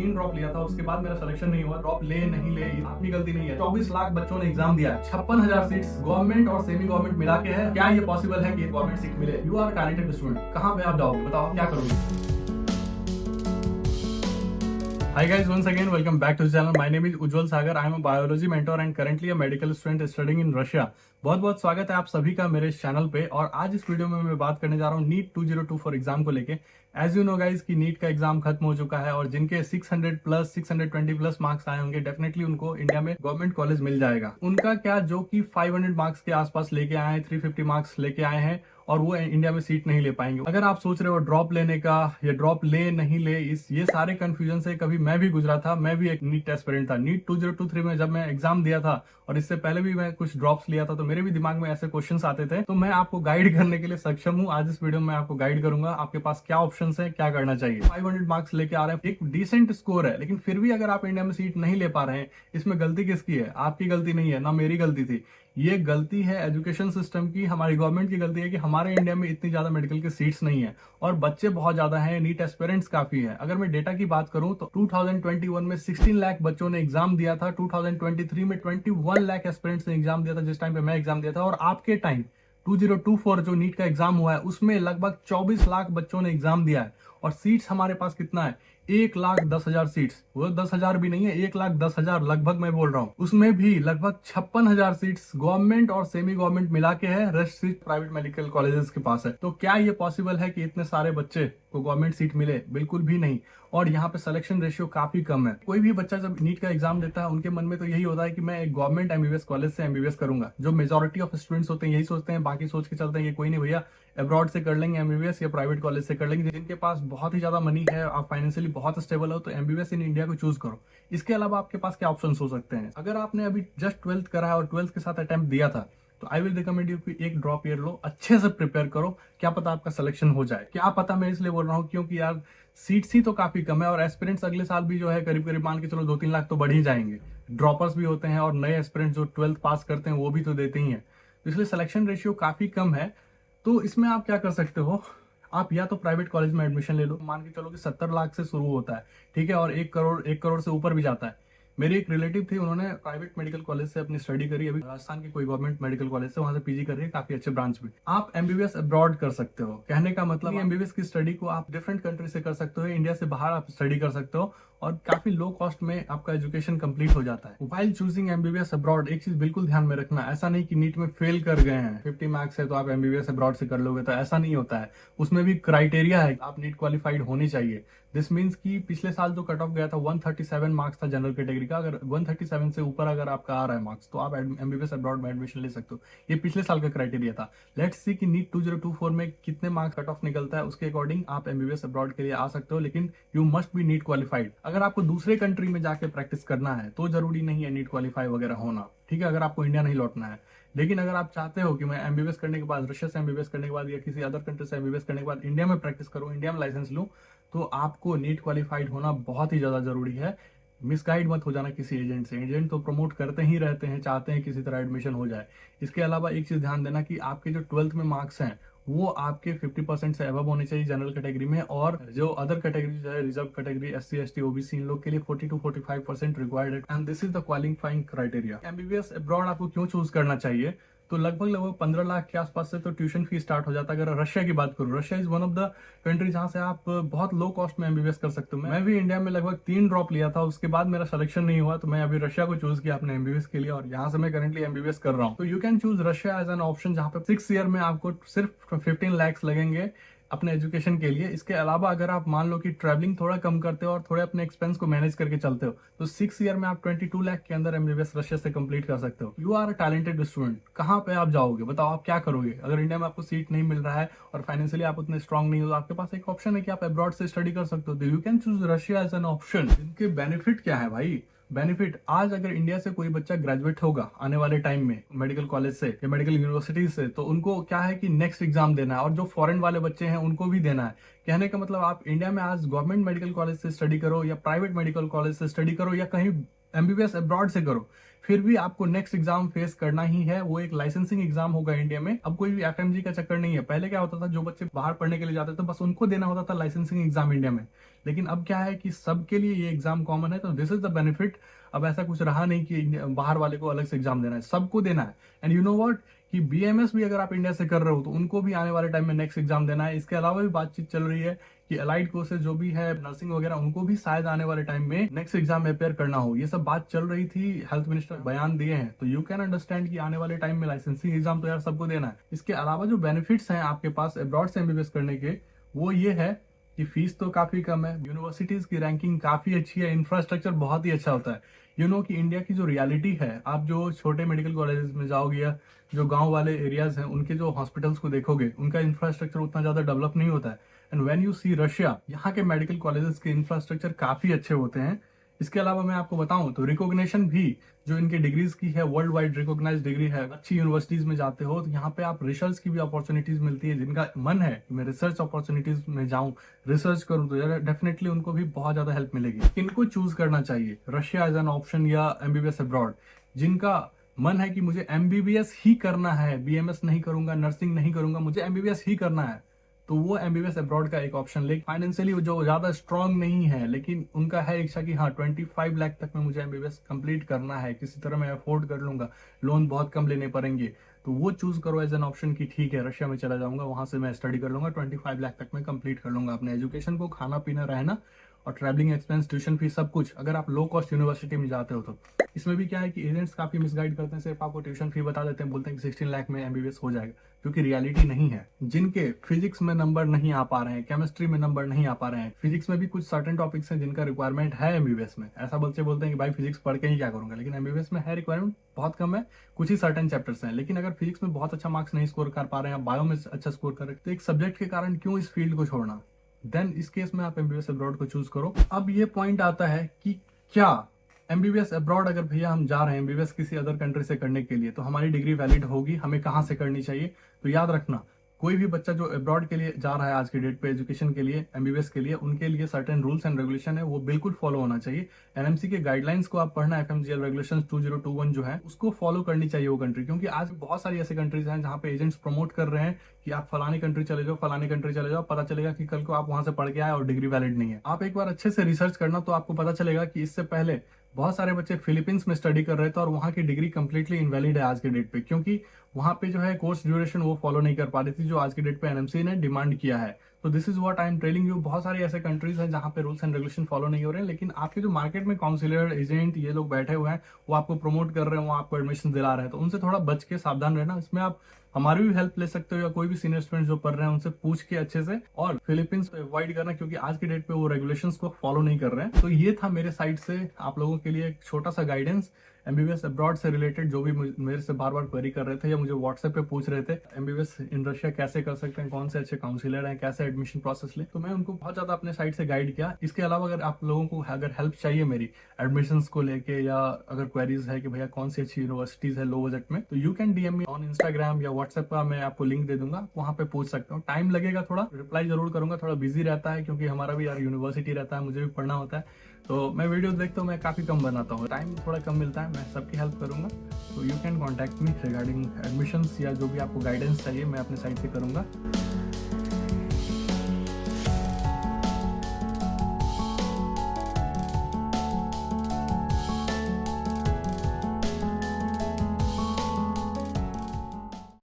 3 drop लिया था, उसके बाद मेरा सिलेक्शन नहीं हुआ। ड्रॉप ले नहीं ले ये आपकी गलती नहीं है। 24 लाख बच्चों ने एग्जाम दिया, 56,000 सीट्स गवर्नमेंट और सेमी गवर्नमेंट मिला के है। क्या ये पॉसिबल है कि गवर्नमेंट सीट मिले? यू आर टैलेंटेड स्टूडेंट, कहाँ पे आप जाओगे? बताओ क्या करोगे? Hi guys, once again welcome back to the channel. My name is Ujjwal Sagar. I am a biology mentor and currently a medical student studying in Russia. बहुत बहुत स्वागत है आप सभी का मेरे इस चैनल पे। और आज इस वीडियो में मैं बात करने जा रहा हूँ नीट 2024 एग्जाम को लेके। एज यू नो गाइज की नीट का एग्जाम खत्म हो चुका है और जिनके 600 प्लस 620 प्लस मार्क्स आए होंगे डेफिनेटली उनको इंडिया में गवर्नमेंट कॉलेज मिल जाएगा। उनका क्या जो कि 500 मार्क्स के आसपास लेके आए हैं, 350 मार्क्स लेके आए हैं और वो इंडिया में सीट नहीं ले पाएंगे। अगर आप सोच रहे हो ड्रॉप लेने का या ड्रॉप ले नहीं ले, ये सारे कंफ्यूजन से कभी मैं भी गुजरा था। मैं भी एक नीट एस्पिरेंट था। नीट 2023 में जब मैं एग्जाम दिया था और इससे पहले भी मैं कुछ ड्रॉप्स लिया था तो मेरे भी दिमाग में ऐसे क्वेश्चंस आते थे। तो मैं आपको गाइड करने के लिए सक्षम हूँ। आज इस वीडियो में आपको गाइड करूंगा आपके पास क्या ऑप्शंस है, क्या करना चाहिए। 500 मार्क्स लेके आ रहे हैं, एक डिसेंट स्कोर है, लेकिन फिर भी अगर आप इंडिया में सीट नहीं ले पा रहे हैं, इसमें गलती किसकी है? आपकी गलती नहीं है, ना मेरी गलती थी। ये गलती है एजुकेशन सिस्टम की, हमारी गवर्नमेंट की गलती है कि हमारे इंडिया में इतनी ज्यादा मेडिकल की सीट्स नहीं है और बच्चे बहुत ज्यादा हैं, नीट एस्पिरेंट्स काफी है। अगर मैं डेटा की बात करूं तो 2021 में 16 लाख बच्चों ने एग्जाम दिया था, 2023 में 21 लाख एस्पिरेंट्स ने एग्जाम दिया था जिस टाइम पे मैं एग्जाम दिया था। और आपके टाइम 2024 जो नीट का एग्जाम हुआ है उसमें लगभग 24 लाख बच्चों ने एग्जाम दिया है और सीट्स हमारे पास कितना है? 1,10,000 सीट्स। वो 10,000 भी नहीं है, 1,10,000 लगभग मैं बोल रहा हूँ। उसमें भी लगभग 56,000 सीट्स गवर्नमेंट और सेमी गवर्नमेंट मिला के है, rest seat private medical colleges के पास है। तो क्या ये पॉसिबल है कि इतने सारे बच्चे को गवर्नमेंट सीट मिले? बिल्कुल भी नहीं। और यहाँ पे सिलेक्शन रेशियो काफी कम है। कोई भी बच्चा जब नीट का एग्जाम देता है उनके मन में तो यही होता है कि मैं एक गवर्नमेंट एमबीबीएस कॉलेज से एमबीबीएस करूंगा। जो मेजोरिटी ऑफ स्टूडेंट्स होते हैं यही सोचते हैं, बाकी सोच के चलते हैं ये कोई नहीं भैया, अब्रॉड से कर लेंगे एमबीबीएस या प्राइवेट कॉलेज से कर लेंगे। जिनके पास बहुत ही ज्यादा मनी है, आप फाइनेंशियली बहुत स्टेबल हो, तो एमबीबीएस इन इंडिया को चूज करो। इसके अलावा आपके पास क्या ऑप्शन हो सकते हैं? अगर आपने अभी जस्ट 12th करा है और 12th के साथ अटेम्प्ट दिया था तो आई विल रिकमेंड यू कि एक ड्रॉप ईयर लो, अच्छे से प्रिपेयर करो, क्या पता आपका सिलेक्शन हो जाए। क्या पता, मैं इसलिए बोल रहा हूँ क्योंकि यार सीट्स ही तो काफी कम है और एस्पिरेंट्स अगले साल भी जो है करीब करीब मान के चलो 2-3 लाख तो बढ़ ही जाएंगे। ड्रॉपर्स भी होते हैं और नए एस्पिरेंट्स जो 12th पास करते हैं वो भी तो देते ही हैं। तो इसलिए सिलेक्शन रेशियो काफी कम है। तो इसमें आप क्या कर सकते हो, आप या तो प्राइवेट कॉलेज में एडमिशन ले लो। मान के चलो कि 70 लाख से शुरू होता है, ठीक है, और 1 करोड़ से ऊपर भी जाता है। मेरे एक रिलेटिव थे, उन्होंने प्राइवेट मेडिकल कॉलेज से अपनी स्टडी करी, अभी राजस्थान के कोई गवर्नमेंट मेडिकल कॉलेज से वहां से पीजी कर रही है, काफी अच्छे ब्रांच में। आप एमबीबीएस अब्रॉड कर सकते हो। कहने का मतलब एमबीबीएस की स्टडी को आप डिफरेंट कंट्री से कर सकते हो, इंडिया से बाहर आप स्टडी कर सकते हो और काफी लो कॉस्ट में आपका एजुकेशन कंप्लीट हो जाता है। व्हाइल चूजिंग एमबीबीएस अब्रॉड एक चीज बिल्कुल ध्यान में रखना, ऐसा नहीं कि नीट में फेल कर गए हैं 50 मार्क्स है तो आप एमबीबीएस अब्रॉड से कर लोगे, तो ऐसा नहीं होता है। उसमें भी क्राइटेरिया है, आप नीट क्वालिफाइड होनी चाहिए। दिस मीन्स कि पिछले साल जो कट ऑफ गया था 137 मार्क्स था जनरल कैटेगरी का, अगर 137 से ऊपर अगर आपका आ रहा है मार्क्स तो आप एमबीबीएस अब्रॉड में एडमिशन ले सकते हो। ये पिछले साल का क्राइटेरिया था। लेट्स सी कि नीट 2024 में कितने मार्क्स कट ऑफ निकलता है, उसके अकॉर्डिंग आप एमबीबीएस अब्रॉड के लिए आ सकते हो, लेकिन you must be NEET qualified. अगर आपको दूसरे कंट्री में जाके प्रैक्टिस करना है तो जरूरी नहीं है नीट क्वालिफाई वगैरह होना, ठीक है, अगर आपको इंडिया नहीं लौटना है। लेकिन अगर आप चाहते हो कि मैं एमबीबीएस करने के बाद, रशिया से एमबीबीएस करने के बाद या किसी अदर कंट्री से एमबीबीएस करने के बाद इंडिया में प्रैक्टिस करूं, इंडिया में लाइसेंस लूं, तो आपको नीट क्वालिफाइड होना बहुत ही ज्यादा जरूरी है। मिसगाइड मत हो जाना किसी एजेंट से। एजेंट तो प्रमोट करते ही रहते हैं, चाहते हैं किसी तरह एडमिशन हो जाए। इसके अलावा एक चीज ध्यान देना कि आपके जो 12th में मार्क्स हैं वो आपके 50% से अबव होने चाहिए जनरल कैटेगरी में, और जो अदर कैटेगरी है, reserve category, SC ST OBC, इन लोग के लिए 40-45% रिक्वायर्ड है and this is the qualifying criteria. MBBS abroad आपको क्यों चूज करना चाहिए? तो लगभग 15 लाख के आसपास से तो ट्यूशन फीस स्टार्ट हो जाता है। अगर रशिया की बात करूं, Russia is one of the country जहां से आप बहुत लो कॉस्ट में एमबीबीएस कर सकते हो। मैं भी इंडिया में लगभग 3 ड्रॉप लिया था, उसके बाद मेरा सिलेक्शन नहीं हुआ तो मैं अभी रशिया को चूज किया अपने एमबीबीएस के लिए और यहाँ से मैं करेंटली एमबीबीएस कर रहा हूँ। तो you can choose Russia as an option, जहाँ पे 6 ईयर में आपको सिर्फ 15 लाख लगेंगे अपने एजुकेशन के लिए। इसके अलावा अगर आप मान लो कि ट्रैवलिंग थोड़ा कम करते हो और थोड़े अपने एक्सपेंस को मैनेज करके चलते हो तो 6 ईयर में आप 22 लाख के अंदर एमबीबीएस रशिया से कंप्लीट कर सकते हो। You are a talented student, कहाँ पे आप जाओगे? बताओ आप क्या करोगे? अगर इंडिया में आपको सीट नहीं मिल रहा है और फाइनेंशियली आप उतने स्ट्रांग नहीं हो तो आपके पास एक ऑप्शन है कि आप अब्रॉड से स्टडी कर सकते हो। तो you can choose Russia as an option. इनके बेनिफिट क्या है भाई? बेनिफिट, आज अगर इंडिया से कोई बच्चा ग्रेजुएट होगा आने वाले टाइम में मेडिकल कॉलेज से या मेडिकल यूनिवर्सिटी से, तो उनको क्या है कि नेक्स्ट एग्जाम देना है और जो फॉरेन वाले बच्चे हैं उनको भी देना है। कहने का मतलब आप इंडिया में आज गवर्नमेंट मेडिकल कॉलेज से स्टडी करो या प्राइवेट मेडिकल कॉलेज से स्टडी करो या कहीं एमबीबीएस अब्रॉड से करो, फिर भी आपको नेक्स्ट एग्जाम फेस करना ही है। वो एक लाइसेंसिंग एग्जाम होगा इंडिया में। अब कोई भी एफएमजी का चक्कर नहीं है। पहले क्या होता था, जो बच्चे बाहर पढ़ने के लिए जाते थे बस उनको देना होता था लाइसेंसिंग एग्जाम इंडिया में, लेकिन अब क्या है कि सबके लिए ये एग्जाम कॉमन है। तो दिस इज द बेनिफिट। अब ऐसा कुछ रहा नहीं कि बाहर वाले को अलग से एग्जाम देना है, सबको देना है। एंड यू नो व्हाट, कि बीएमएस भी अगर आप इंडिया से कर रहे हो तो उनको भी आने वाले टाइम में नेक्स्ट एग्जाम देना है। इसके अलावा भी बातचीत चल रही है कि अलाइड कोर्सेज जो भी है, नर्सिंग वगैरह, उनको भी शायद आने वाले टाइम में नेक्स्ट एग्जाम में अपेयर करना हो। ये सब बात चल रही थी, हेल्थ मिनिस्टर बयान दिए हैं, तो यू कैन अंडरस्टैंड कि आने वाले टाइम में लाइसेंसिंग एग्जाम तो यार सबको देना है। इसके अलावा जो बेनिफिट्स हैं आपके पास अब्रॉड से एमबीबीएस करने के, वो ये है कि फीस तो काफी कम है, यूनिवर्सिटीज की रैंकिंग काफी अच्छी है, इंफ्रास्ट्रक्चर बहुत ही अच्छा होता है। यू नो कि इंडिया की जो रियलिटी है, आप जो छोटे मेडिकल कॉलेजेस में जाओगे या जो गांव वाले एरियाज हैं उनके जो हॉस्पिटल्स को देखोगे, उनका इंफ्रास्ट्रक्चर उतना ज्यादा डेवलप नहीं होता है। And when you see Russia, यहाँ के मेडिकल कॉलेजेस के इंफ्रास्ट्रक्चर काफी अच्छे होते हैं। इसके अलावा मैं आपको बताऊं तो रिकॉग्निशन भी जो इनके डिग्रीज की है, वर्ल्ड वाइड रिकॉग्नाइज डिग्री है। अच्छी यूनिवर्सिटीज में जाते हो तो यहाँ पे आप रिसर्च की भी अपॉर्चुनिटीज मिलती है। जिनका मन है कि मैं रिसर्च अपॉर्चुनिटीज में जाऊं, रिसर्च करूं, तो डेफिनेटली उनको भी बहुत ज्यादा हेल्प मिलेगी। इनको चूज करना चाहिए, रशिया एज एन ऑप्शन या एमबीबीएस अब्रॉड। जिनका मन है कि मुझे एमबीबीएस ही करना है, बीएमएस नहीं करूंगा, नर्सिंग नहीं करूंगा, मुझे एमबीबीएस ही करना है, तो वो एमबीबीएस अब्रॉड का एक ऑप्शन ले। फाइनेंशियली जो ज्यादा स्ट्रांग नहीं है लेकिन उनका है इच्छा कि हाँ 25 लाख तक में मुझे एमबीबीएस कंप्लीट करना है, किसी तरह मैं अफोर्ड कर लूंगा, लोन बहुत कम लेने पड़ेंगे, तो वो चूज करो एज एन ऑप्शन की ठीक है रशिया में चला जाऊंगा, वहां से मैं स्टडी कर लूंगा, 25 लाख तक में कंप्लीट कर लूंगा अपने एजुकेशन को, खाना पीना रहना और ट्रैवलिंग एक्सपेंस, ट्यूशन फीस, सब कुछ, अगर आप लो कॉस्ट यूनिवर्सिटी में जाते हो तो। इसमें भी क्या है कि एजेंट्स काफी मिसगाइड करते हैं, सिर्फ आपको ट्यूशन फी बता देते हैं, बोलते हैं कि 16 लाख में एमबीबीएस हो जाएगा, जो कि रियलिटी नहीं है। जिनके फिजिक्स में नंबर नहीं आ पा रहे हैं, केमिस्ट्री में नंबर नहीं आ पा रहे हैं, फिजिक्स में भी कुछ सर्टेन टॉपिक्स हैं जिनका रिक्वायरमेंट है एमबीबीएस में। ऐसा बच्चे बोलते हैं कि भाई फिजिक्स पढ़ के ही क्या करूंगा, लेकिन एमबीबीएस में है रिक्वायरमेंट बहुत कम है, कुछ ही सर्टेन चैप्टर्स हैं। लेकिन अगर फिजिक्स में बहुत अच्छा मार्क्स नहीं स्कोर कर पा रहे हैं, बायो में अच्छा स्कोर कर रहे हैं, तो एक सब्जेक्ट के कारण क्यों इस फील्ड को छोड़ना। देन इस केस में आप एमबीबीएस अब्रॉड को चूज करो। अब ये पॉइंट आता है कि क्या एमबीबीएस अब्रॉड, अगर भैया हम जा रहे हैं एमबीबीएस किसी अदर कंट्री से करने के लिए, तो हमारी डिग्री वैलिड होगी, हमें कहाँ से करनी चाहिए। तो याद रखना, कोई भी बच्चा जो अब्रॉड के लिए जा रहा है आज के डेट पे एजुकेशन के लिए, एमबीबीएस के लिए, उनके लिए सर्टेन रूल्स एंड रेगुलेशन है, वो बिल्कुल फॉलो होना चाहिए। एनएमसी के गाइडलाइंस को आप पढ़ना, एफएमजीएल रेगुलेशंस 2021 जो है उसको फॉलो करनी चाहिए वो कंट्री, क्योंकि आज बहुत सारी ऐसे कंट्रीज हैं जहाँ पे एजेंट्स प्रमोट कर रहे हैं कि आप फलानी कंट्री चले जाओ, फलानी कंट्री चले जाओ, पता चलेगा कि कल को आप वहां से पढ़ के आए और डिग्री वैलिड नहीं है। आप एक बार अच्छे से रिसर्च करना, तो आपको पता चलेगा कि इससे पहले बहुत सारे बच्चे फिलीपींस में स्टडी कर रहे थे और वहां की डिग्री कंप्लीटली इनवैलिड है आज के डेट पे, क्योंकि वहां पे जो है कोर्स ड्यूरेशन वो फॉलो नहीं कर पा रही थी जो आज के डेट पे एनएमसी ने डिमांड किया है। तो this is what I am telling you. बहुत सारे ऐसे कंट्रीज हैं जहां पे रूल्स एंड रेगुलेशन फॉलो नहीं हो रहे हैं, लेकिन आपके जो मार्केट में काउंसिलर, एजेंट, ये लोग बैठे हुए हैं, वो आपको प्रमोट कर रहे हैं, वो आपको एडमिशन दिला रहे हैं, तो उनसे थोड़ा बच के सावधान रहना। इसमें आप हमारी भी हेल्प ले सकते हो या कोई भी सीनियर स्टूडेंट जो पढ़ रहे हैं उनसे पूछ के अच्छे से, और फिलीपींस अवॉइड करना क्योंकि आज के डेट पे वो रेगुलेशंस को फॉलो नहीं कर रहे हैं। तो ये था मेरे साइड से आप लोगों के लिए एक छोटा सा गाइडेंस एमबीबीएस अब्रॉड से रिलेटेड, जो भी मेरे से बार बार क्वेरी कर रहे थे या मुझे व्हाट्सएप पे पूछ रहे थे एमबीबीएस इन रशिया कैसे कर सकते हैं, कौन से अच्छे काउंसिलर हैं, कैसे एडमिशन प्रोसेस ले, तो मैं उनको बहुत ज्यादा अपने साइड से गाइड किया। इसके अलावा अगर आप लोगों को अगर हेल्प चाहिए मेरी एडमिशंस को लेके, या अगर क्वेरीज है कि भैया कौन सी अच्छी यूनिवर्सिटीज है लो बजट में, तो you can DM me on Instagram या व्हाट्सएप का, मैं आपको लिंक दे दूंगा, वहां पे पूछ सकता हूँ। टाइम लगेगा थोड़ा, रिप्लाई जरूर करूंगा, थोड़ा बिजी रहता है क्योंकि हमारा भी यार यूनिवर्सिटी रहता है, मुझे भी पढ़ना होता है, तो मैं वीडियो देखता हूँ, मैं काफ़ी कम बनाता हूँ, टाइम थोड़ा कम मिलता है, मैं सबकी हेल्प करूँगा। तो you can contact me regarding admissions या जो भी आपको गाइडेंस चाहिए मैं अपने साइड से करूँगा।